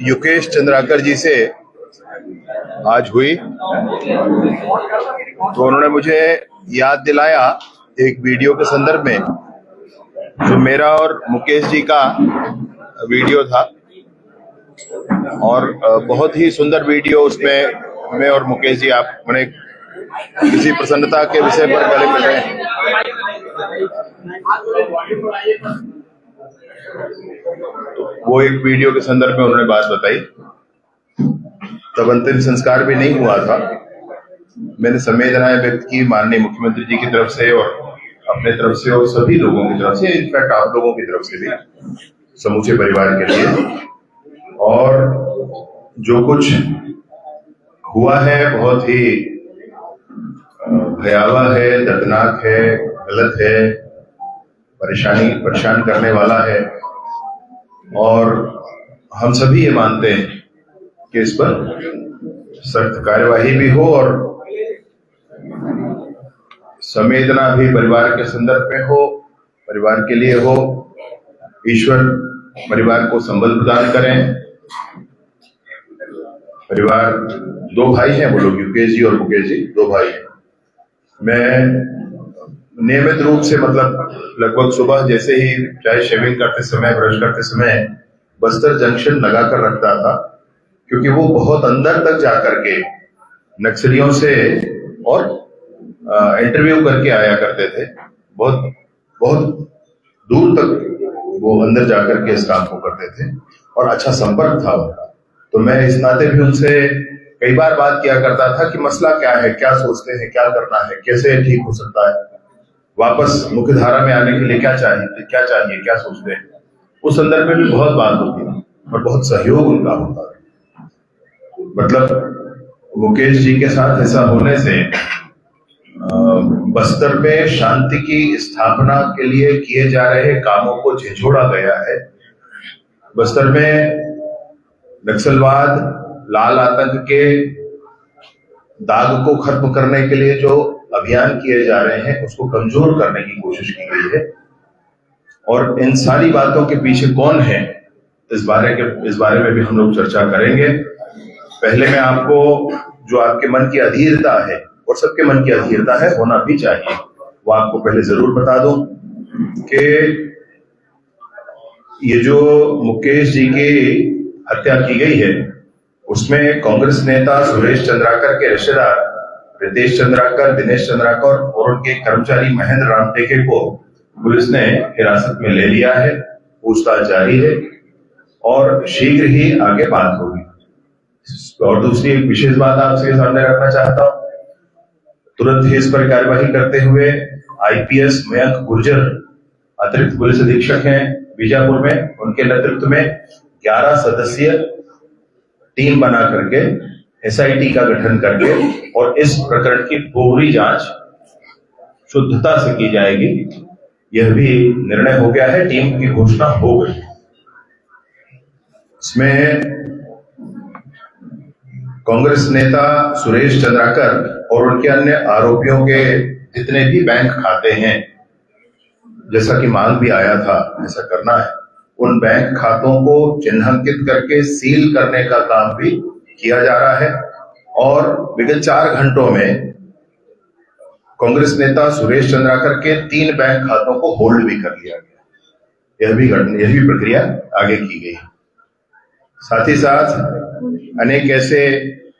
युकेश चंद्राकर जी से आज हुई तो उन्होंने मुझे याद दिलाया एक वीडियो के संदर्भ में जो मेरा और मुकेश जी का वीडियो था और बहुत ही सुंदर वीडियो। उसमें मैं और मुकेश जी आप मैंने किसी प्रसन्नता के विषय पर गले मिल रहे हैं। वो एक वीडियो के संदर्भ में उन्होंने बात बताई। तब अंतिम संस्कार भी नहीं हुआ था। मैंने संवेदनाएं व्यक्त की माननीय मुख्यमंत्री जी की तरफ से और अपने तरफ से और सभी लोगों की तरफ से, इनफैक्ट आप लोगों की तरफ से भी, समूचे परिवार के लिए। और जो कुछ हुआ है बहुत ही भयावह है, दर्दनाक है, गलत है, परेशान करने वाला है। और हम सभी ये मानते हैं कि इस पर सख्त कार्यवाही भी हो और संवेदना भी परिवार के संदर्भ में हो, परिवार के लिए हो। ईश्वर परिवार को संबल प्रदान करें। परिवार दो भाई हैं, वो लोग युकेश जी और मुकेश जी, दो भाई हैं। मैं नियमित रूप से लगभग सुबह जैसे ही चाहे शेविंग करते समय, ब्रश करते समय बस्तर जंक्शन लगाकर रखता था, क्योंकि वो बहुत अंदर तक जाकर के नक्सलियों से और इंटरव्यू करके आया करते थे। बहुत बहुत दूर तक वो अंदर जाकर के इस काम को करते थे और अच्छा संपर्क था उनका। तो मैं इस नाते भी उनसे कई बार बात किया करता था कि मसला क्या है, क्या सोचते हैं, क्या करना है, कैसे ठीक हो सकता है, वापस मुख्य धारा में आने के लिए क्या चाहिए, क्या सोचते हैं। उस संदर्भ में भी बहुत बात होती है और बहुत सहयोग उनका होता है। मुकेश जी के साथ ऐसा होने से बस्तर में शांति की स्थापना के लिए किए जा रहे कामों को झिझोड़ा गया है। बस्तर में नक्सलवाद, लाल आतंक के दाग को खत्म करने के लिए जो अभियान किए जा रहे हैं उसको कमजोर करने की कोशिश की गई है। और इन सारी बातों के पीछे कौन है, इस बारे में भी हम लोग चर्चा करेंगे। पहले मैं आपको जो आपके मन की अधीरता है और सबके मन की अधीरता है, होना भी चाहिए, वो आपको पहले जरूर बता दूं कि ये जो मुकेश जी की हत्या की गई है उसमें कांग्रेस नेता सुरेश चंद्राकर के रिश्तेदार रितेश चंद्राकर, दिनेश चंद्राकर और उनके कर्मचारी महेंद्र राम टेके को पुलिस ने हिरासत में ले लिया है। पूछताछ जारी है और शीघ्र ही आगे बात होगी। और दूसरी एक विशेष बात आपके सामने रखना चाहता हूं, तुरंत ही इस पर कार्यवाही करते हुए आईपीएस मयंक गुर्जर अतिरिक्त पुलिस अधीक्षक हैं बीजापुर में, उनके नेतृत्व में 11 सदस्यीय टीम बना करके एसआईटी का गठन करके और इस प्रकरण की पूरी जांच शुद्धता से की जाएगी। यह भी निर्णय हो गया है, टीम की घोषणा हो गई। इसमें कांग्रेस नेता सुरेश चंद्राकर और उनके अन्य आरोपियों के जितने भी बैंक खाते हैं, जैसा कि मांग भी आया था ऐसा करना है, उन बैंक खातों को चिन्हांकित करके सील करने का काम भी किया जा रहा है। और विगत 4 घंटों में कांग्रेस नेता सुरेश चंद्राकर के 3 बैंक खातों को होल्ड भी कर लिया गया। यह भी प्रक्रिया आगे की गई। साथ ही साथ अनेक ऐसे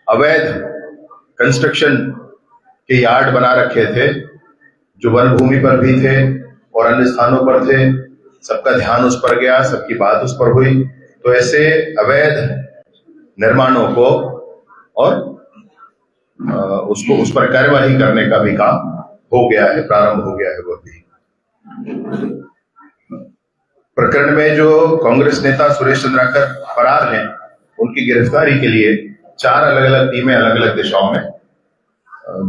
अवैध कंस्ट्रक्शन के यार्ड बना रखे थे जो वन भूमि पर भी थे और अन्य स्थानों पर थे। सबका ध्यान उस पर गया, सबकी बात उस पर हुई। तो ऐसे अवैध निर्माणों को और उस पर कार्यवाही करने का भी काम हो गया है, प्रारंभ हो गया है। वो भी प्रकरण में जो कांग्रेस नेता सुरेश चंद्राकर फरार हैं, उनकी गिरफ्तारी के लिए 4 अलग-अलग टीमें अलग अलग दिशाओं में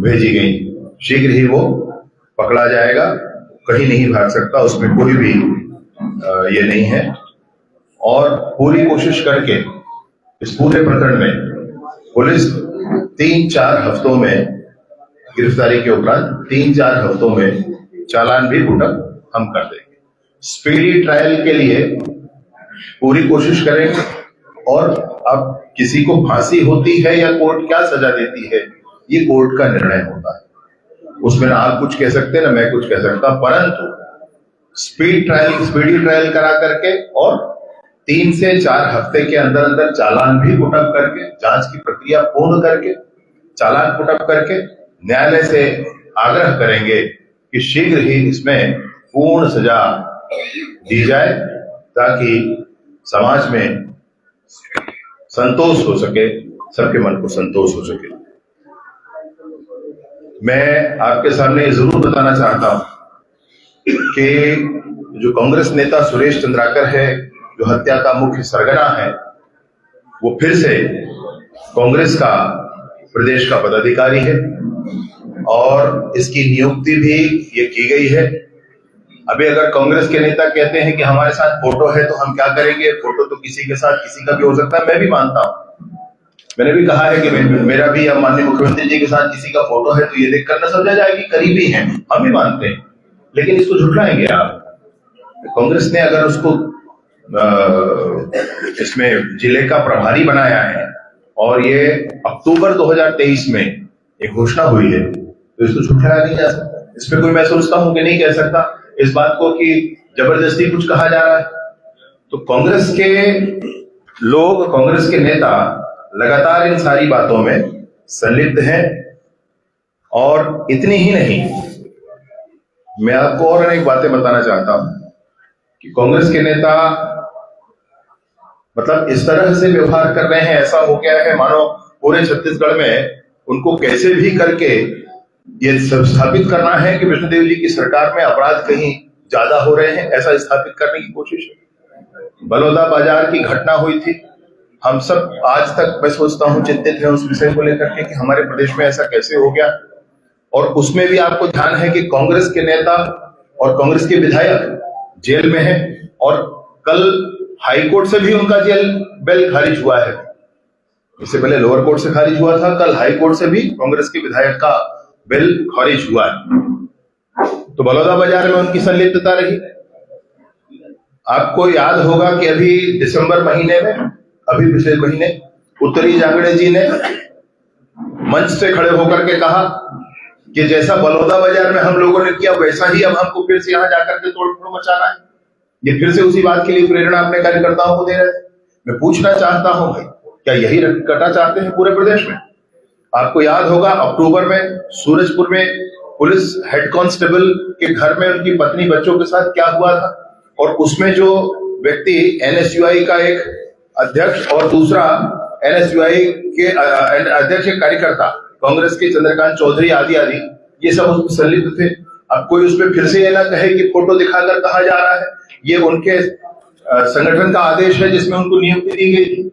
भेजी गई। शीघ्र ही वो पकड़ा जाएगा, कहीं नहीं भाग सकता, उसमें कोई भी ये नहीं है। और पूरी कोशिश करके इस पूरे प्रकरण में पुलिस 3-4 हफ्तों में, गिरफ्तारी के उपरांत 3-4 हफ्तों में चालान भी पुटअप हम कर देंगे। स्पीडी ट्रायल के लिए पूरी कोशिश करेंगे। और अब किसी को फांसी होती है या कोर्ट क्या सजा देती है, ये कोर्ट का निर्णय होता है। उसमें ना आप कुछ कह सकते ना मैं कुछ कह सकता, परंतु स्पीडी ट्रायल करा करके और 3 से 4 हफ्ते के अंदर अंदर चालान भी पुटअप करके, जांच की प्रक्रिया पूर्ण करके, चालान पुटअप करके न्यायालय से आग्रह करेंगे कि शीघ्र ही इसमें पूर्ण सजा दी जाए, ताकि समाज में संतोष हो सके, सबके मन को संतोष हो सके। मैं आपके सामने जरूर बताना चाहता हूं कि जो कांग्रेस नेता सुरेश चंद्राकर है, जो हत्या का मुख्य सरगना है, वो फिर से कांग्रेस का प्रदेश का पदाधिकारी है और इसकी नियुक्ति भी ये की गई है। अभी अगर कांग्रेस के नेता कहते हैं कि हमारे साथ फोटो है तो हम क्या करेंगे, फोटो तो किसी के साथ किसी का भी हो सकता है, मैं भी मानता हूं। मैंने भी कहा है कि मेरा भी अब माननीय मुख्यमंत्री जी के साथ किसी का फोटो है तो ये देखकर न समझा जाए कि करीबी हैं, हम भी मानते हैं, लेकिन इसको झुठलाएंगे आप। कांग्रेस ने अगर उसको इसमें जिले का प्रभारी बनाया है और ये अक्टूबर 2023 में एक घोषणा हुई है, तो इसको झुठलाया नहीं जा सकता। इसमें कोई मैं सोचता हूं कि नहीं कह सकता इस बात को कि जबरदस्ती कुछ कहा जा रहा है। तो कांग्रेस के लोग, कांग्रेस के नेता लगातार इन सारी बातों में संलिप्त हैं। और इतनी ही नहीं, मैं आपको और अनेक बातें बताना चाहता हूं कि कांग्रेस के नेता मतलब इस तरह से व्यवहार कर रहे हैं, ऐसा हो गया है मानो पूरे छत्तीसगढ़ में उनको कैसे भी करके ये स्थापित करना है कि विष्णुदेव जी की सरकार में अपराध कहीं ज्यादा हो रहे हैं, ऐसा स्थापित करने की कोशिश है। बलौदा बाजार की घटना हुई थी, हम सब आज तक मैं सोचता हूं चिंतित हैं उस विषय को लेकर के कि हमारे प्रदेश में ऐसा कैसे हो गया। और उसमें भी आपको ध्यान है कि कांग्रेस के नेता और कांग्रेस के विधायक जेल में हैं और कल हाईकोर्ट से भी उनका जेल बेल खारिज हुआ है। इससे पहले लोअर कोर्ट से खारिज हुआ था, कल हाईकोर्ट से भी कांग्रेस के विधायक का बेल खारिज हुआ है। तो बलौदा बाजार में उनकी संलिप्तता रही। आपको याद होगा कि अभी दिसंबर महीने में, अभी पिछले महीने उत्तरी जांगड़े जी ने मंच से खड़े होकर के कहा कि जैसा बलौदा बाजार में हम लोगों ने किया वैसा ही अब हमको फिर से यहां जाकर के तोड़फोड़ मचाना है। ये फिर से उसी बात के लिए प्रेरणा अपने कार्यकर्ताओं को दे रहे थे। मैं पूछना चाहता हूं भाई, क्या यही करना चाहते हैं पूरे प्रदेश में? आपको याद होगा अक्टूबर में सूरजपुर में पुलिस हेड कांस्टेबल के घर में उनकी पत्नी बच्चों के साथ क्या हुआ था, और उसमें जो व्यक्ति एनएसयूआई का एक अध्यक्ष और दूसरा एनएसयूआई के अध्यक्ष एक कार्यकर्ता कांग्रेस के चंद्रकांत चौधरी आदि आदि ये सब उसमें संलिप्त थे। अब कोई उसमें फिर से ये ना कहे कि फोटो दिखाकर कहा जा रहा है, ये उनके संगठन का आदेश है जिसमें उनको नियुक्ति दी गई थी।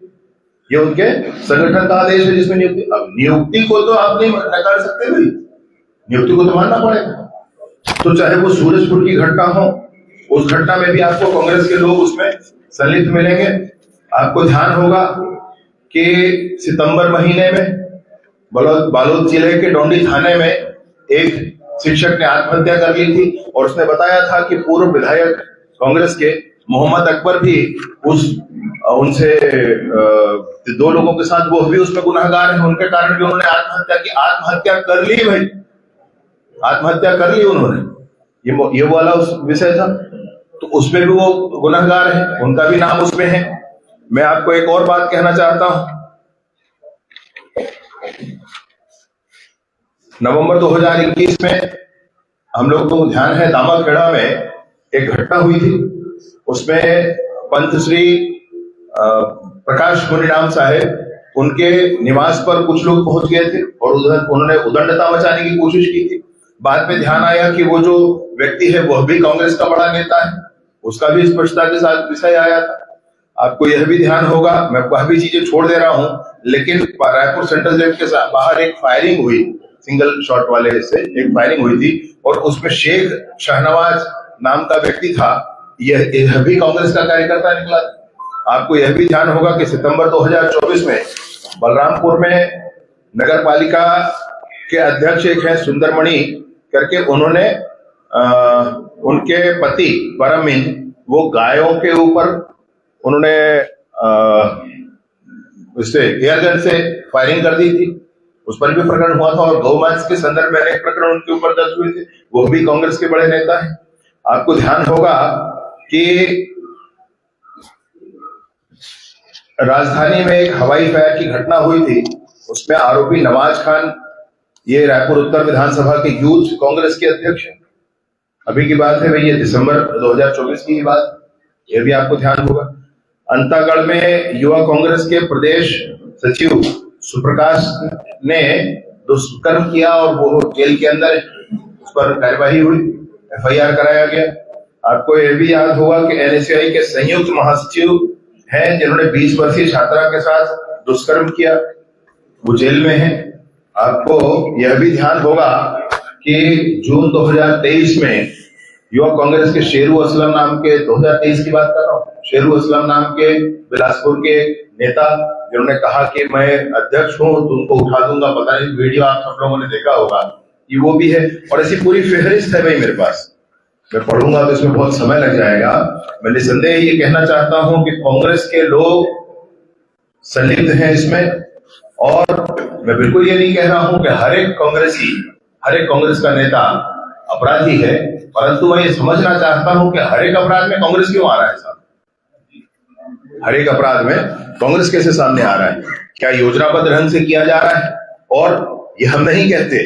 ये उनके संगठन का आदेश है जिसमें नियुक्ति, अब नियुक्ति को तो आप नहीं नकार सकते भाई, नियुक्ति को तो मानना पड़ेगा। तो चाहे वो सूरजपुर की घटना हो, उस घटना में भी आपको कांग्रेस के लोग उसमें संलिप्त मिलेंगे। आपको ध्यान होगा कि सितंबर महीने में बालोद जिले के डोंडी थाने में एक शिक्षक ने आत्महत्या कर ली थी और उसने बताया था कि पूर्व विधायक कांग्रेस के मोहम्मद अकबर भी उनसे 2 लोगों के साथ वो भी उसमें गुनहगार हैं, उनके कारण भी उन्होंने आत्महत्या की। आत्महत्या कर ली भाई, आत्महत्या कर ली उन्होंने, ये वाला उस विषय था। तो उसमें भी वो गुनहगार है, उनका भी नाम उसमें है। मैं आपको एक और बात कहना चाहता हूं, नवंबर 2021 में हम लोग को ध्यान है दामाखेड़ा में एक घटना हुई थी। उसमें पंत श्री प्रकाश मुनिराम साहेब उनके निवास पर कुछ लोग पहुंच गए थे और उधर उन्होंने उदंडता मचाने की कोशिश की थी। बाद में ध्यान आया कि वो जो व्यक्ति है वह भी कांग्रेस का बड़ा नेता है, उसका भी स्पष्टता के साथ विषय आया था। आपको यह भी ध्यान होगा, मैं वह भी चीजें छोड़ दे रहा हूं, लेकिन रायपुर सेंट्रल जेल के बाहर एक फायरिंग हुई, सिंगल शॉट वाले से एक फायरिंग हुई थी और उसमें शेख शहनवाज नाम का व्यक्ति था, यह भी कांग्रेस का कार्यकर्ता निकला। आपको यह भी ध्यान होगा कि सितंबर 2024 में बलरामपुर में नगर पालिका के अध्यक्ष एक है सुंदरमणि करके, उन्होंने उनके पति परमिन वो गायों के ऊपर उन्होंने उससे एयरगन से फायरिंग कर दी थी, उस पर भी प्रकरण हुआ था। और गौमांस के संदर्भ में अनेक प्रकरण उनके ऊपर दर्ज हुए थे, वो भी कांग्रेस के बड़े नेता हैं। आपको ध्यान होगा कि राजधानी में एक हवाई फायर की घटना हुई थी, उसमें आरोपी नवाज खान, ये रायपुर उत्तर विधानसभा के यूथ कांग्रेस के अध्यक्ष हैं। अभी की बात है भाई, ये दिसंबर 2024 की बात, ये भी आपको ध्यान होगा। अंतागढ़ में युवा कांग्रेस के प्रदेश सचिव सुप्रकाश ने दुष्कर्म किया और वो जेल के अंदर, उस पर कार्यवाही हुई, एफआईआर कराया गया। आपको यह भी याद होगा कि एनएसयूआई के संयुक्त महासचिव हैं जिन्होंने 20 वर्षीय छात्रा के साथ दुष्कर्म किया, वो जेल में है। आपको यह भी ध्यान होगा कि जून 2023 में युवा कांग्रेस के शेरू असलम नाम के, 2023 की बात कर रहा हूँ, शेरू असलम नाम के बिलासपुर के नेता जिन्होंने कहा कि मैं अध्यक्ष हूं, तुमको उठा दूंगा, पता नहीं वीडियो आप सब लोगों ने देखा होगा, ये वो भी है। और ऐसी पूरी फेहरिस्त है भाई मेरे पास, मैं पढ़ूंगा तो इसमें बहुत समय लग जाएगा। मैं निसंदेह ये कहना चाहता हूं कि कांग्रेस के लोग संलिप्त हैं इसमें, और मैं बिल्कुल ये नहीं कह रहा हूं कि हर एक कांग्रेस का नेता अपराधी है, परंतु मैं ये समझना चाहता हूं कि हर एक अपराध में कांग्रेस क्यों आ रहा है साहब? हर एक अपराध में कांग्रेस कैसे सामने आ रहा है? क्या योजनाबद्ध ढंग से किया जा रहा है? और ये हम नहीं कहते,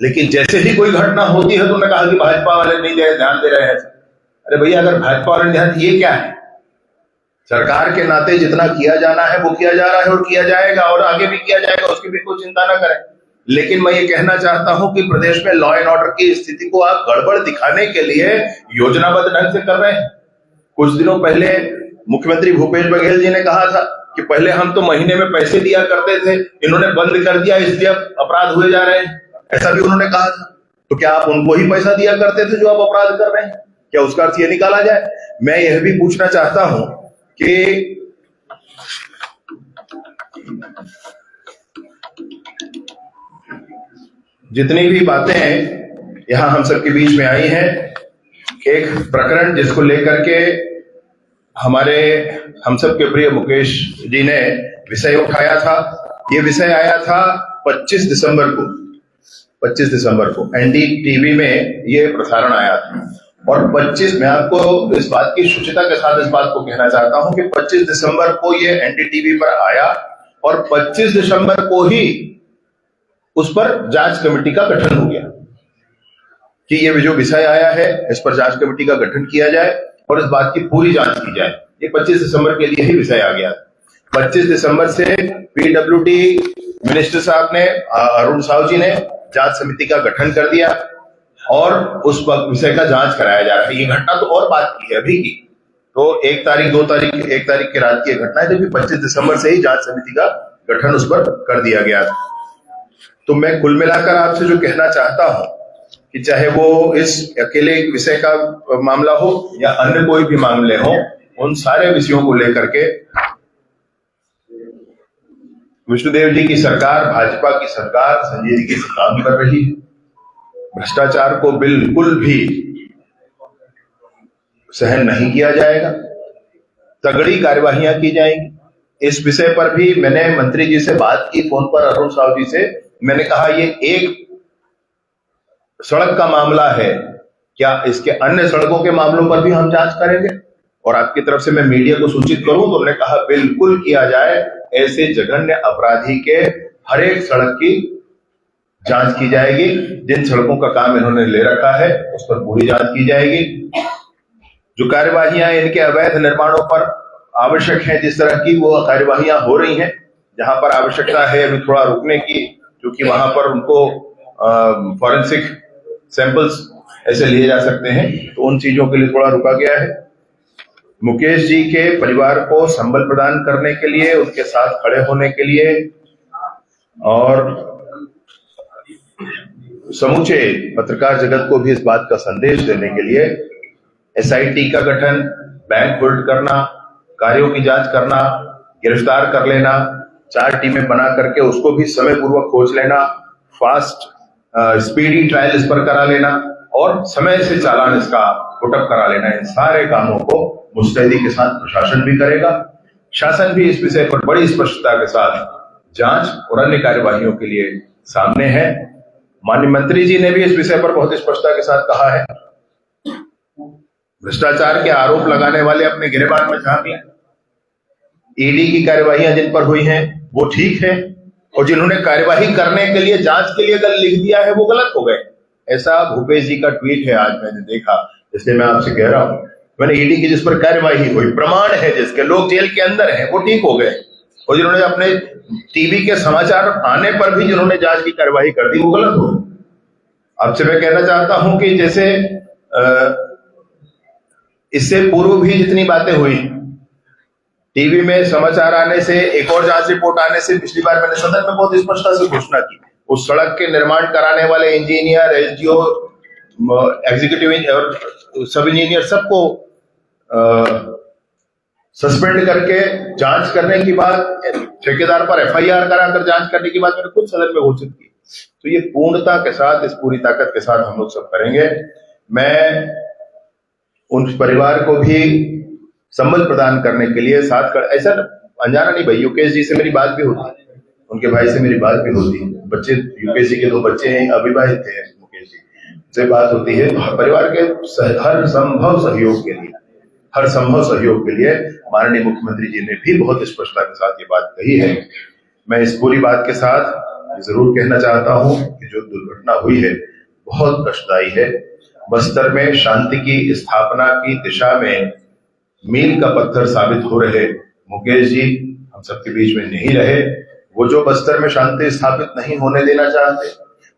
लेकिन जैसे ही कोई घटना होती है तो उन्होंने कहा कि भाजपा वाले नहीं ध्यान दे रहे हैं। अरे भैया, अगर भाजपा वाले ध्यान, ये क्या है? सरकार के नाते जितना किया जाना है वो किया जा रहा है और किया जाएगा, और आगे भी किया जाएगा, उसकी भी कोई चिंता ना करें। लेकिन मैं ये कहना चाहता हूं कि प्रदेश में लॉ एंड ऑर्डर की स्थिति को आप गड़बड़ दिखाने के लिए योजनाबद्ध ढंग से कर रहे हैं। कुछ दिनों पहले मुख्यमंत्री भूपेश बघेल जी ने कहा था कि पहले हम तो महीने में पैसे दिया करते थे, इन्होंने बंद कर दिया, इसलिए अपराध हुए जा रहे हैं, ऐसा भी उन्होंने कहा था। तो क्या आप उनको ही पैसा दिया करते थे जो आप अपराध कर रहे हैं? क्या उसका अर्थ ये निकाला जाए? मैं यह भी पूछना चाहता हूं कि जितनी भी बातें यहां हम सबके बीच में आई हैं, एक प्रकरण जिसको लेकर के हम सबके प्रिय मुकेश जी ने विषय उठाया था, ये विषय आया था 25 दिसंबर को एनडीटीवी में ये प्रसारण आया था। और 25, मैं आपको इस बात की शुचिता के साथ इस बात को कहना चाहता हूं कि 25 दिसंबर को ये एनडीटीवी पर आया और 25 दिसंबर को ही उस पर जांच कमेटी का गठन हो गया कि ये जो विषय आया है इस पर जांच कमेटी का गठन किया जाए और इस बात की पूरी जांच की जाए। ये 25 दिसंबर के लिए ही विषय आ गया। 25 दिसंबर से पीडब्ल्यूडी मिनिस्टर साहब ने, अरुण साहू जी ने जांच समिति का गठन कर दिया और उस विषय का जांच कराया जा रहा है। ये घटना तो और बात की है अभी की, तो 1 तारीख 2 तारीख 1 तारीख की रात की घटना है, जबकि 25 दिसंबर से ही जांच समिति का गठन उस पर कर दिया गया था। तो मैं कुल मिलाकर आपसे जो कहना चाहता हूं कि चाहे वो इस अकेले विषय का मामला हो या अन्य कोई भी मामले हो, उन सारे विषयों को लेकर के विष्णुदेव जी की सरकार, भाजपा की सरकार संजय जी की काम कर रही है। भ्रष्टाचार को बिल्कुल भी सहन नहीं किया जाएगा, तगड़ी कार्यवाहियां की जाएंगी। इस विषय पर भी मैंने मंत्री जी से बात की फोन पर, अरुण साहू जी से। मैंने कहा ये एक सड़क का मामला है, क्या इसके अन्य सड़कों के मामलों पर भी हम जांच करेंगे और आपकी तरफ से मैं मीडिया को सूचित करूं? तो उन्होंने कहा बिल्कुल किया जाए, ऐसे जघन्य अपराधी के हर एक सड़क की जांच की जाएगी। जिन सड़कों का काम इन्होंने ले रखा है उस पर पूरी जांच की जाएगी। जो कार्यवाहियां इनके अवैध निर्माणों पर आवश्यक है, जिस तरह की वो कार्यवाहियां हो रही हैं, जहां पर आवश्यकता है अभी थोड़ा रुकने की, क्योंकि वहां पर उनको फॉरेंसिक सैंपल्स ऐसे लिए जा सकते हैं, तो उन चीजों के लिए थोड़ा रुका गया है। मुकेश जी के परिवार को संबल प्रदान करने के लिए, उनके साथ खड़े होने के लिए और समूचे पत्रकार जगत को भी इस बात का संदेश देने के लिए एसआईटी का गठन, बैंक होल्ड करना, कार्यों की जांच करना, गिरफ्तार कर लेना, 4 टीमें बना करके उसको भी समय पूर्वक खोज लेना, फास्ट स्पीडी ट्रायल इस पर करा लेना और समय से चालान इसका पुटअप करा लेना, इन सारे कामों को मुस्तैदी के साथ प्रशासन भी करेगा। शासन भी इस विषय पर बड़ी स्पष्टता के साथ जांच और अन्य कार्यवाहियों के लिए सामने है। माननीय मंत्री जी ने भी इस विषय पर बहुत स्पष्टता के साथ कहा है, भ्रष्टाचार के आरोप लगाने वाले अपने गिरबान में झांक लें। ईडी की कार्यवाहियां जिन पर हुई हैं वो ठीक है, और जिन्होंने कार्यवाही करने के लिए, जांच के लिए लिख दिया है वो गलत हो गए। ऐसा भूपेश जी का ट्वीट है, आज मैंने देखा, इसलिए मैं आपसे कह रहा हूं, मैंने ईडी की जिस पर कार्यवाही हुई, प्रमाण है जिसके, लोग जेल के अंदर हैं, वो ठीक हो गए, और जिन्होंने अपने टीवी के समाचार आने पर भी जिन्होंने जांच की कार्यवाही कर दी वो गलत हो। आपसे मैं कहना चाहता हूं कि जैसे इससे पूर्व भी जितनी बातें हुई, टीवी में समाचार आने से, एक और जांच रिपोर्ट आने से, पिछली बार मैंने सदन में बहुत स्पष्टता से घोषणा की, उस सड़क के निर्माण कराने वाले इंजीनियर, एसडीओ, एग्जीक्यूटिव और सब इंजीनियर सबको सस्पेंड करके जांच करने की बात, ठेकेदार पर एफआईआर कराकर जांच करने की बात मैंने खुद सदन में घोषित की। तो ये पूर्णता के साथ, इस पूरी ताकत के साथ हम लोग सब करेंगे। मैं उन परिवार को भी संबल प्रदान करने के लिए साथ कर, ऐसा अनजाना नहीं भाई, युकेश जी से मेरी बात भी होती है, उनके भाई से मेरी बात भी होती है, बच्चे, युकेश जी के 2 बच्चे हैं, अविवाहित थे, मुकेश जी से बात होती है। परिवार के हर संभव सहयोग के लिए, हर संभव सहयोग के लिए माननीय मुख्यमंत्री जी ने भी बहुत स्पष्टता के साथ ये बात कही है। मैं इस पूरी बात के साथ जरूर कहना चाहता हूं कि जो दुर्घटना हुई है बहुत कष्टदायी है। बस्तर में शांति की स्थापना की दिशा में मील का पत्थर साबित हो रहे मुकेश जी हम सबके बीच में नहीं रहे। वो जो बस्तर में शांति स्थापित नहीं होने देना चाहते,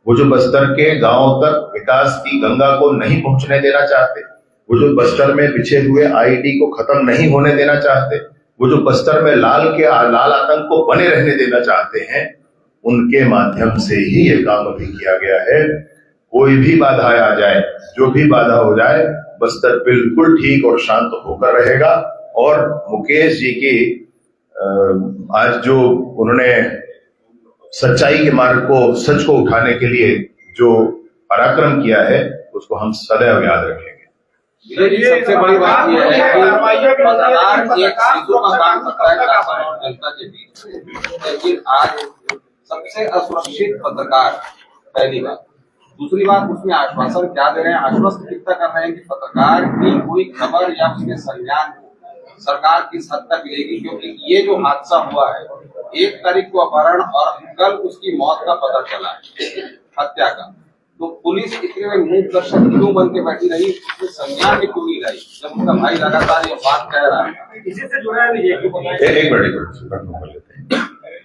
वो जो बस्तर के गांवों तक विकास की गंगा को नहीं पहुंचने देना चाहते, वो जो बस्तर में बिछे हुए आईडी को खत्म नहीं होने देना चाहते, वो जो बस्तर में लाल आतंक को बने रहने देना चाहते हैं, उनके माध्यम से ही ये काम अभी किया गया है। कोई भी बाधा आ जाए, जो भी बाधा हो जाए, बस्तर बिल्कुल ठीक और शांत होकर रहेगा। और मुकेश जी की आज जो उन्होंने सच्चाई के मार्ग को, सच को उठाने के लिए जो पराक्रम किया है, उसको हम सदैव याद रखेंगे। सबसे बड़ी बात यह है कि पत्रकार एक सीधों का काम करता है शासन और जनता के बीच, लेकिन आज सबसे असुरक्षित पत्रकार, पहली बात। दूसरी बात, उसमें आश्वासन क्या दे रहे हैं, आश्वस्त कितना कर रहे हैं कि पत्रकार की कोई खबर या उसके संज्ञान को सरकार किस हद तक लेगी, क्योंकि ये जो हादसा हुआ है, 1 तारीख को अपहरण और कल उसकी मौत का पता चला है, हत्या का, तो पुलिस इतने मूकदर्शक क्यों बन के बैठी रही, संज्ञान भी क्यों नहीं रही, जब उनका भाई लगातार ये बात कह रहा है। इसी से जुड़ा है एक मिनट,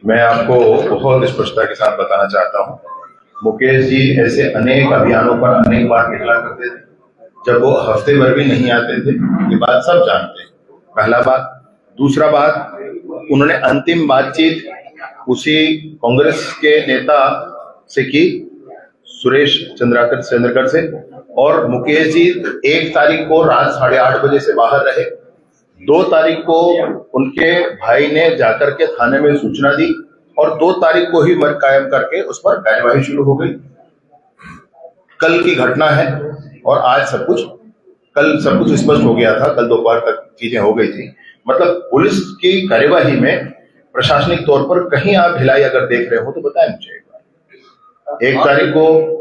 मैं आपको बहुत स्पष्टता के साथ बताना चाहता हूँ, मुकेश जी ऐसे अनेक अभियानों पर अनेक बार निकला करते थे, जब वो हफ्ते भर भी नहीं आते थे, ये बात सब जानते हैं, पहला बात। दूसरा बात, उन्होंने अंतिम बातचीत उसी कांग्रेस के नेता से की, सुरेश चंद्रकर से, और मुकेश जी 1 तारीख को रात 8:30 बजे से बाहर रहे। 2 तारीख को उनके भाई ने जाकर के थाने में सूचना दी, और 2 तारीख को ही मर्ग कायम करके उस पर कार्यवाही शुरू हो गई। कल की घटना है, और आज कल सब कुछ स्पष्ट हो गया था, कल दोपहर तक चीजें हो गई थी। मतलब पुलिस की कार्यवाही में प्रशासनिक तौर पर कहीं आप ढिलाई अगर देख रहे हो तो बताएं मुझे एक बार।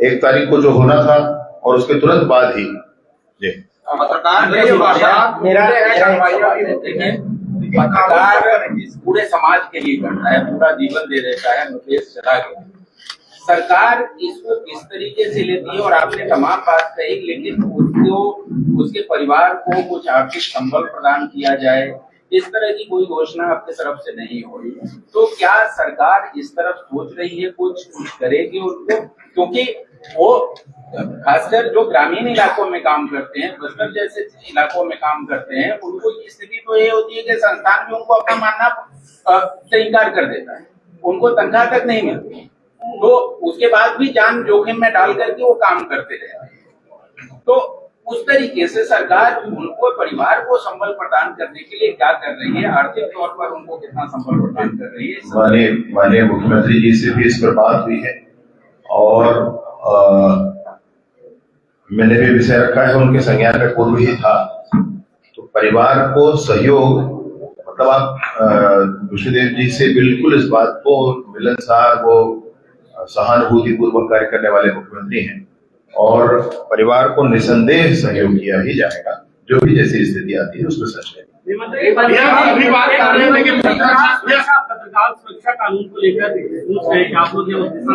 1 तारीख को जो होना था, और उसके तुरंत बाद ही जी पत्रकार पूरे समाज के लिए करता है, पूरा जीवन दे देता है, मुकेश चला गया। सरकार इसको किस तरीके से लेती है, और आपने तमाम बात कही, लेकिन उसको, उसके परिवार को कुछ आर्थिक संबल प्रदान किया जाए, इस तरह की कोई घोषणा आपके तरफ से नहीं हो रही। तो क्या सरकार इस तरफ सोच रही है, कुछ करेगी उनको, क्योंकि वो खासकर जो ग्रामीण इलाकों में काम करते हैं, बस्तर जैसे इलाकों में काम करते हैं, उनको स्थिति तो ये होती है कि संस्थान भी उनको अपना मानना से इनकार कर देता है, उनको तनख्वाह तक नहीं मिलती, तो उसके बाद भी जान जोखिम में डाल करके वो काम करते रहते हैं। तो उस तरीके से सरकार उनको, परिवार को संबल प्रदान करने के लिए क्या कर रही है, आर्थिक तौर पर उनको कितना संबल प्रदान कर रही है? माननीय मुख्यमंत्री जी से भी इस पर बात हुई है, और मैंने भी विषय रखा है, उनके संज्ञान में पूर्व ही था। तो परिवार को सहयोग, मतलब आप विष्णुदेव जी से बिल्कुल इस बात को मिलनसार, वो सहानुभूति पूर्वक कार्य करने वाले मुख्यमंत्री हैं और परिवार को निसंदेह सहयोग किया ही जाएगा, जो भी जैसी स्थिति आती है उसमें सच है। अभी बात कर रहे हैं कि पत्रकार सुरक्षा कानून को लेकर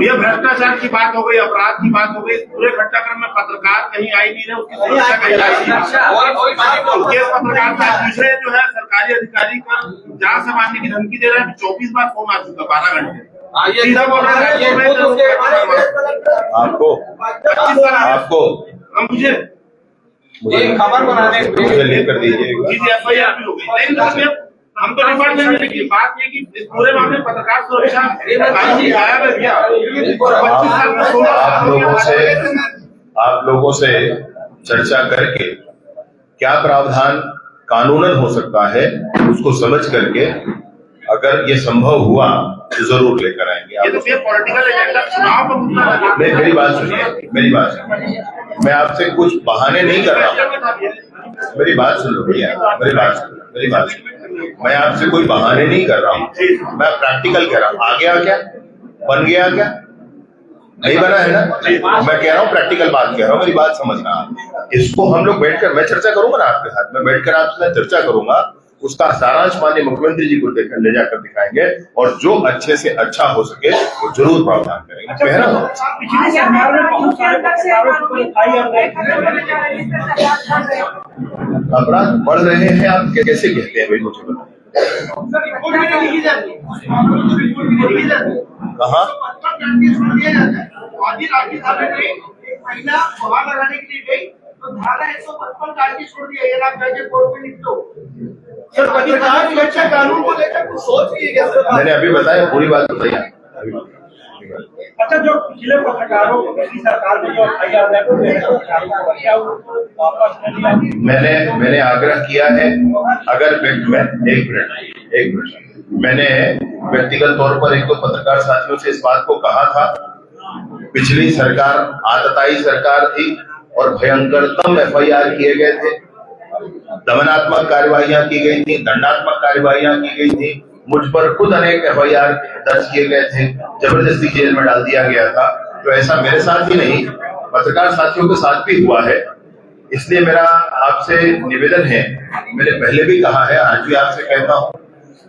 यह भ्रष्टाचार की बात हो गई, अपराध की बात हो गई, पूरे घटनाक्रम में पत्रकार कहीं आई नहीं रहे, उसकी सुरक्षा कहीं आई नहीं। ये पत्रकार का विषय जो है सरकारी अधिकारी का जान से मारने की धमकी दे रहे हैं। 24 बार फोन आ चुका, 12 घंटे सीधा बोल रहे हैं मुझे खबर बनाने मुझे लेकर दीजिएगा। FIR भी हो गई, हम तो डिपार्टमेंट में बात ये कि इस पूरे मामले में पत्रकार सुरक्षा गायब है क्या? आप लोगों से चर्चा करके क्या प्रावधान कानूनन हो सकता है उसको समझ करके अगर ये संभव हुआ तो जरूर लेकर आएंगे। ये तो पॉलिटिकल एजेंडा चुनाव का मेरी बात सुनिए, मेरी बात सुनिए, मैं आपसे कुछ बहाने नहीं कर रहा हूँ। मेरी बात सुन लो भैया, मेरी बात मैं आपसे कोई बहाने नहीं कर रहा हूँ, मैं प्रैक्टिकल कह रहा हूँ। आ गया क्या? बन गया क्या? नहीं बना है ना? मैं कह रहा हूँ प्रैक्टिकल बात कह रहा हूँ, मेरी बात समझना। इसको हम लोग बैठकर, मैं चर्चा करूंगा ना आपके साथ, मैं बैठकर आपसे चर्चा करूंगा, उसका सारांश माननीय मुख्यमंत्री जी को ले जाकर दिखाएंगे और जो अच्छे से अच्छा हो सके वो जरूर प्रावधान करेंगे। अपराध बढ़ रहे हैं, आप कैसे कहते हैं भाई, मुझे बताइए कहाँ? तो धारा 155 काट के छोड़ दिया, ये आप जाके कोर्ट में लिख दो। सर पत्रकार सुरक्षा कानून को लेकर कुछ सोच की है? मैंने अभी बताया, पूरी बात बताई। अच्छा, जो पिछले पत्रकारों को पिछली सरकार में जो मैंने आग्रह किया है, अगर एक मिनट मैंने व्यक्तिगत तौर पर एक दो पत्रकार साथियों से इस बात को कहा था। पिछली सरकार आतताई सरकार थी और भयंकरतम FIR किए गए थे, दमनात्मक कार्यवाहियां की गई थी, दंडात्मक कार्यवाहियां की गई थी, मुझ पर खुद अनेक FIR दर्ज किए गए थे, जबरदस्ती जेल में डाल दिया गया था। तो ऐसा मेरे साथ ही नहीं, पत्रकार साथियों के साथ भी हुआ है। इसलिए मेरा आपसे निवेदन है, मैंने पहले भी कहा है, आज भी आपसे कहता हूँ,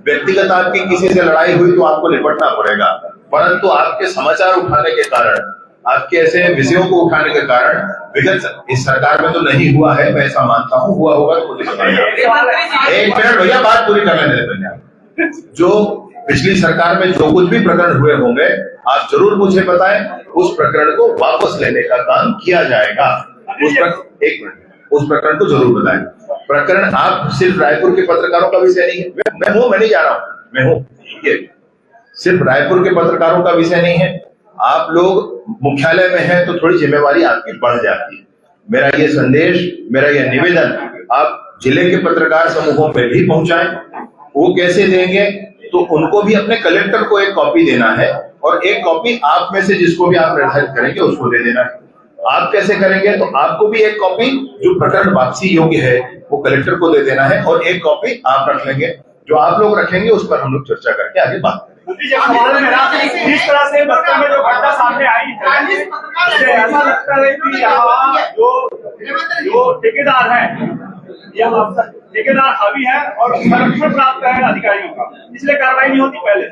व्यक्तिगत आपकी किसी से लड़ाई हुई तो आपको निपटना पड़ेगा, परंतु आपके समाचार उठाने के कारण, आपके ऐसे विषयों को उठाने के कारण विगत इस सरकार में तो नहीं हुआ है, मैं ऐसा मानता हूँ। हुआ होगा तो मुझे बताइए। एक मिनट भैया, बात पूरी करने दें पहले। जो पिछली सरकार में जो कुछ भी प्रकरण हुए होंगे आप जरूर मुझे बताएं, उस प्रकरण को वापस लेने का काम किया जाएगा। एक मिनट, उस प्रकरण को जरूर बताएं। प्रकरण आप सिर्फ रायपुर के पत्रकारों का विषय नहीं है, मैं नहीं जा रहा हूँ, मैं हूँ, ये सिर्फ रायपुर के पत्रकारों का विषय नहीं है। आप लोग मुख्यालय में हैं तो थोड़ी जिम्मेवारी आपकी बढ़ जाती है। मेरा ये संदेश, मेरा ये निवेदन आप जिले के पत्रकार समूहों में भी पहुंचाएं। वो कैसे देंगे? तो उनको भी अपने कलेक्टर को एक कॉपी देना है और एक कॉपी आप में से जिसको भी आप निर्धारित करेंगे उसको दे देना है। आप कैसे करेंगे? तो आपको भी एक कॉपी जो प्रकरण वापसी योग्य है वो कलेक्टर को दे देना है और एक कॉपी आप रख लेंगे। जो आप लोग रखेंगे उस पर हम लोग चर्चा करके आगे बात करेंगे। जिस तरह से बच्चों में जो घटना सामने आई है, ऐसा लगता है कि यहाँ जो ठेकेदार है, ठेकेदार हावी है और संरक्षण प्राप्त है अधिकारियों का, इसलिए कार्रवाई नहीं होती पहले।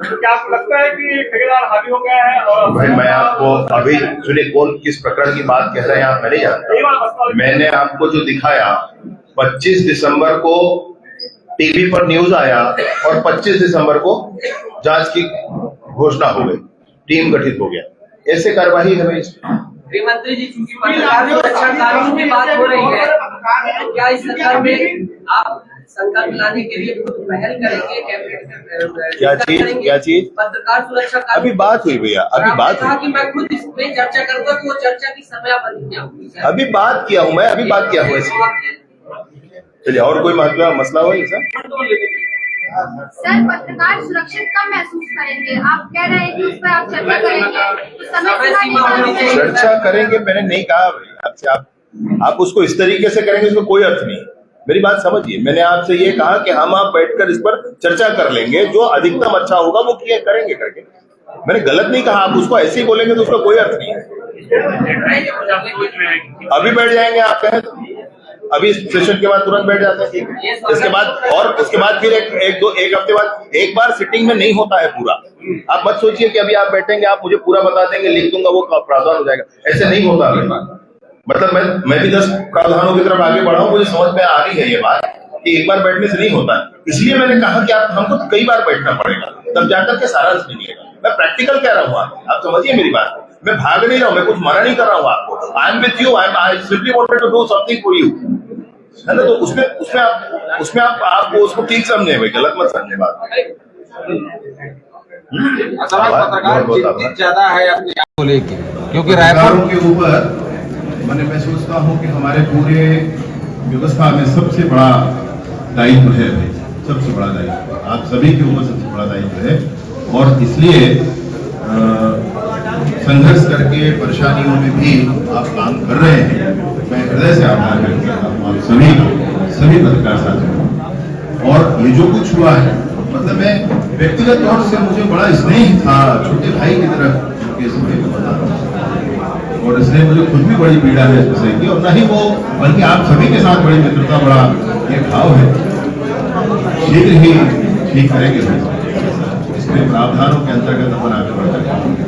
तो क्या आपको लगता है कि ठेकेदार हावी हो गया है? और भाई मैं आपको अभी सुनिए, कौन किस प्रकरण की बात कह रहे हैं आप, मैं नहीं जानता। मैंने आपको जो दिखाया 25 दिसंबर को टीवी पर न्यूज आया और 25 दिसंबर को जांच की घोषणा हो गई, टीम गठित हो गया। ऐसे कार्यवाही है। गृह मंत्री जी, चूंकि पत्रकार सुरक्षा कानून की बात हो रही है, तो क्या इस सरकार में आप संकल्प लाने के लिए खुद पहल करेंगे? कैबिनेट क्या चीज? पत्रकार सुरक्षा कानून। अभी बात हुई भैया, अभी बात कहा कि मैं खुद इसमें चर्चा करूंगा कि वो चर्चा की समयावधि क्या होगी। अभी बात किया हूँ मैं, अभी बात किया हुआ है। चलिए, और कोई महत्वपूर्ण मसला हो सर? सर, पत्रकार सुरक्षित कब महसूस करेंगे? आप कह रहे हैं कि उस पर आप चर्चा करेंगे, तो समय सीमा चर्चा करेंगे मैंने नहीं कहा भाई आपसे। आप उसको इस तरीके से करेंगे इसमें कोई अर्थ नहीं। मेरी बात समझिए, मैंने आपसे ये कहा कि हम आप बैठकर इस पर चर्चा कर लेंगे, जो अधिकतम अच्छा होगा वो किया करेंगे करके। मैंने गलत नहीं कहा, आप उसको ऐसे ही बोलेंगे तो उसका कोई अर्थ नहीं है। अभी बैठ जाएंगे आप कहें तो, अभी सेशन के बाद तुरंत बैठ जाते हैं, ठीक है। इसके बाद और उसके बाद फिर एक हफ्ते बाद एक बार सिटिंग में नहीं होता है पूरा। आप मत सोचिए कि अभी आप बैठेंगे आप मुझे पूरा बता देंगे, लिख दूंगा, वो प्रावधान हो जाएगा, ऐसे नहीं होता है। मतलब मैं भी 10 प्रावधानों की तरफ आगे बढ़ा हूं, मुझे समझ में आ रही है ये बात कि एक बार बैठने से नहीं होता है। इसलिए मैंने कहा कि आप हमको कई बार बैठना पड़ेगा, तब जाकर के सारांश मिलेगा। मैं प्रैक्टिकल कह रहा हूँ, आप समझिए मेरी बात। मैं भाग नहीं रहा हूँ, मैं कुछ मना नहीं कर रहा हूँ आपको। I am with you, I simply wanted to do something for you, है ना। तो उसमें आप उसको ठीक समझे, भाई गलत मत समझे बात। पत्रकार चिंतित ज्यादा है अपने आप को लेके, क्योंकि रायपुर के ऊपर मैं सोचता हूँ कि हमारे पूरे व्यवस्था में सबसे बड़ा दायित्व है, सबसे बड़ा दायित्व आप सभी के ऊपर सबसे बड़ा दायित्व है। और इसलिए संघर्ष करके परेशानियों में भी आप काम कर रहे हैं। मैं हृदय से आभार व्यक्त करता हूँ आप सभी पत्रकार साथियों। और ये जो कुछ हुआ है, मतलब मैं व्यक्तिगत तौर से मुझे बड़ा स्नेह था छोटे भाई की तरफ बता रहा हूँ, और इसलिए मुझे खुद भी बड़ी पीड़ा है इस विषय की, और न ही वो बल्कि आप सभी के साथ बड़ी मित्रता, बड़ा ये भाव है। शीघ्र ही ठीक करेंगे इसके प्रावधानों के अंतर्गत अपन आगे बढ़ जाएंगे।